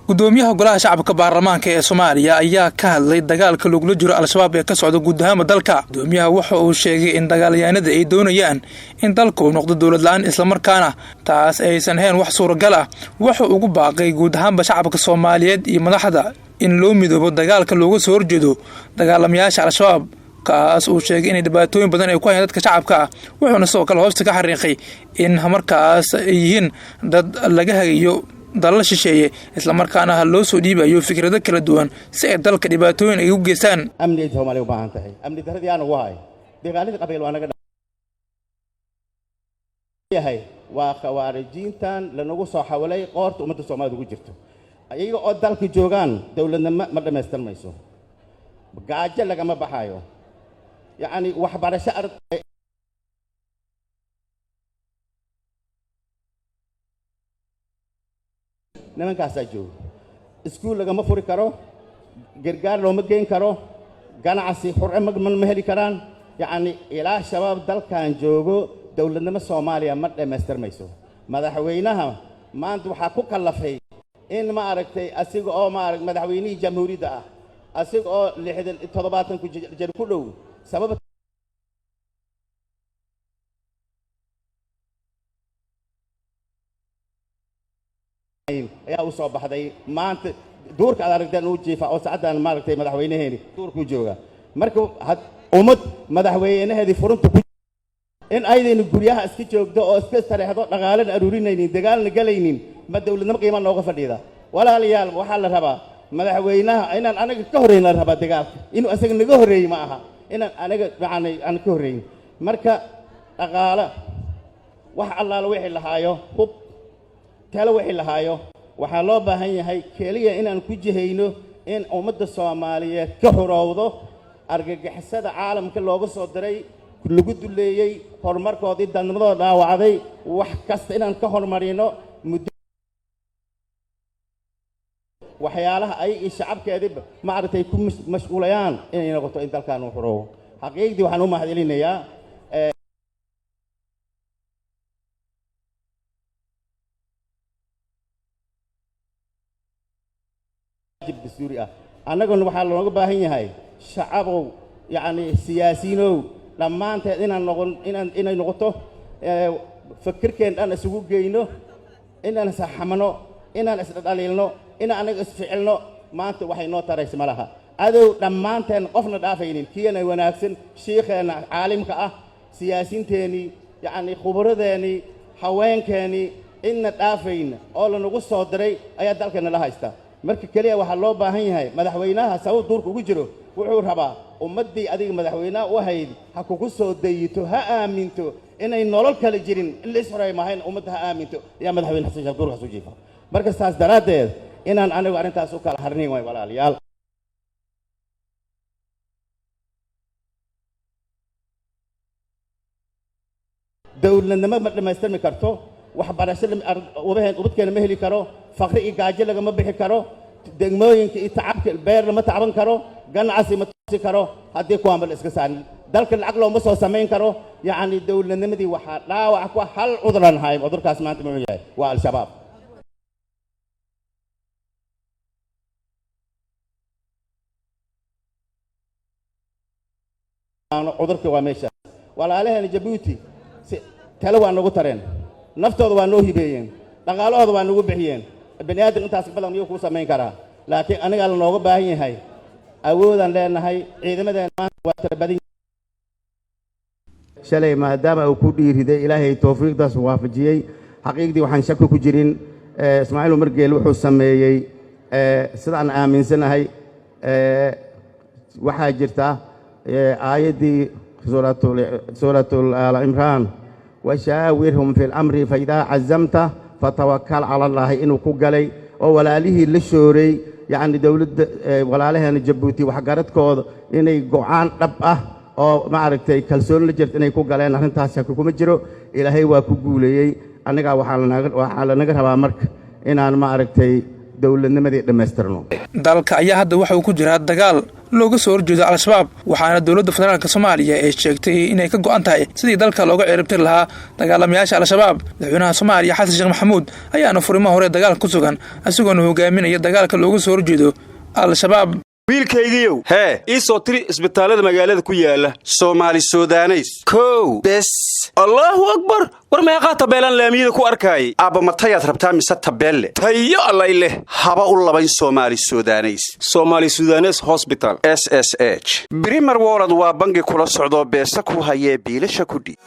gudoomiyaha golaha shacabka baarlamaanka ee Soomaaliya ayaa ka hadlay dagaalka lagula jiro al-shabaab ee ka socda guud ahaan dalka. Gudoomiyaha waxa uu sheegay in dagaalyahanada ay doonayaan in dalku uu noqdo dawlad la'aan isla markaana taas aysan ahayn wax suuragal ah. Waxa uu ugu baaqay guud ahaan shacabka Soomaaliyeed iyo madaxda in loo midoobo dagaalka looga soo horjeedo dagaalamayaasha al-shabaab kaas uu sheegay in dhibaatooyin badan ay ku hayaan dadka shacabka ah. Wuxuuna sidoo kale hoosta ka xariiqay in markaas ay yihiin dad laga hagayo dalal shisheeye isla markaana loo soo dhiibayo fikrado kala duwan si ay dalka dhibaatooyin ay u geystaan. amniga Soomaaliya u baahan tahay amni daradii aan ugu hay dagaalada qabiil waa naga yahay waa khawaarijintan lanagu soo xawalay qoorta ummadda Soomaaliyeed ugu jirto ayaga oo dalka joogan dawladnimo ma dhameystirmayso gaajo lagama baxayo yani waxbarasho arday nimankaasaa jooga iskuul lagama furi karo gargaar looma geyn karo ganacsi xurre ma heli karaan yani ilaa shabaab dalkan joogo dawladnimo Soomaaliya ma dhameystirmayso madaxweynaha maanta waxaa ku kallafay in ma aragtay asiga oo madaxweynihii jamhuuriyadda ah asiga oo 67 ku jir ku dhow sabab ayaa u soo baxday maanta duurka aad aragteen uu jiifa oo saacadan maaragtay madaxweynaheeni duurku jooga marka ummad madaxweynaheedii furunta ku in aydeenu guryaha iska joogto oo iska sareexdo dhaqaalana aruurinaynin dagaalna galaynin ma dawladnimo qiimo nooga fadhiida walaalayaal waxa la rabaa madaxweynaha inaan anaga ka horeeyna la rabaa dagaalka inuu asaga naga horeeyay ma aha inaan anaga aan ka horeeyin marka dhaqaala wax allaala wixii lahaayo hub tala wixii lahaayo waxaa loo baahan yahay kaliya inaan ku jihayno in ummadda Soomaaliyeed ka xorowdo argagixisada caalamka looga soo diray lagu duleeyay horumarkoodii dadnimadooda dhaawacday wax kasta inaan ka hormarino waxyaalaha ay shacabkeediba ma aragtay ku mashquulayaan inay noqoto in dalkan uu xorowo xaqiiqdii waxaan u mahadcelinayaa دستوري أنا قلنا وحال لنا باهين هاي شعبو يعني سياسينو لما أنت إن نقطة فكر كان أنا سوق جينو إن أنا سحمنو إن أنا استدللنو إن أنا استفعلنو ما أنت وحي نوتر اسم لها هذا لما أنت قفنا دافعين كينا وناكسن شيخنا عالم كأ سياسيين تاني يعني خبرة تاني حوين كاني إن دافعين أول نقص صدري أيات ذلك لها استا marka kaliya waxa loo baahan yahay madaxweynaha sabab duurka ugu jiro wuxuu rabaa ummadii adiga madaxweynaha u hayd ha kugu soo dayito ha aaminto inay nolol kala jirin in la isxoray maahayn ummadda ha aaminto ya madaxweynaha Xasan Sheekh duurka soo jiifo marka saas daraadeed inaan anigu arintaas u kala harnay way walaalayaal dawladnimo ma dhameystirmi karto waxbarasho ubadkeena ma heli karo faqri iyo gaajo lagama bixi karo degmooyinka iyo tacabka beer lama tacaban karo ganacsi ma tusi karo haddii ku amal iska saarin dalka lacag looma soo samayn karo yani dawladnimadii waxaa dhaawac ku hal cuduraan hayn cudurkaas maanta muxuu yahay waa al-shabaab cudurka waa meesha walaalaheena Jabuuti tala waa nagu tareen naftooda waa noo hibeeyeen dhaqaalahooda waa nagu bixiyeen bani aadam intaas badan iyo ku sameyn karaa laakiin aniga la nooga baahan yahay awoodaan leenahay ciidamadeena maanta waa tarbadin shalay maadaama uu ku dhiiriday ilaahay tawfiiqdaas waafajiyay xaqiiqdii waxaan shaki ku jirin Ismaaciil Umar Geel wuxuu sameeyay sidaan aaminsanahay waxaa jirta aayadii suuratul al-imraan وشاورهم في الأمر فإذا عزمت فتوكل على الله إنه كجلي أو ولا له للشوري يعني دولة ولا لها نجبوتي وحجرت كود إنه جوعان ربأه أو ما عرفت كلسون لجرت إنه كجلي نحن تاسك كمجرو إلى هي وكجولي أنا جا وحالنا نجر هوا مرك إن أنا ما عرفت dawladnimadii dhameystirno dalka ayaa hadda waxa uu ku jiraa dagaal looga soo horjeedo al-shabaab waxaana dawladda federaalka Soomaaliya ay sheegtay inay ka go'an tahay sidii dalka looga ciribtir lahaa dagaalamayaasha al-shabaab madaxweynaha Soomaaliya Xasan Sheekh Maxamuud ayaana furimaha hore dagaal ku sugan asigoo hogaaminaya dagaalka looga soo horjeedo al-shabaab wiilkaygiiyow hee ii soo tiri isbitaalada magaalada ku yaala Soomaali Suudaneys kow bes Allahu akbar war meeqa tabeelan laamiyada ku arkay aba matayaad rabtaa mise tabeelle tayo alla ileh haba u labayn Soomaali Suudaneys Hospital SSH Brimer World waa bangi kula socdo beesa ku hayee biilasha ku dhig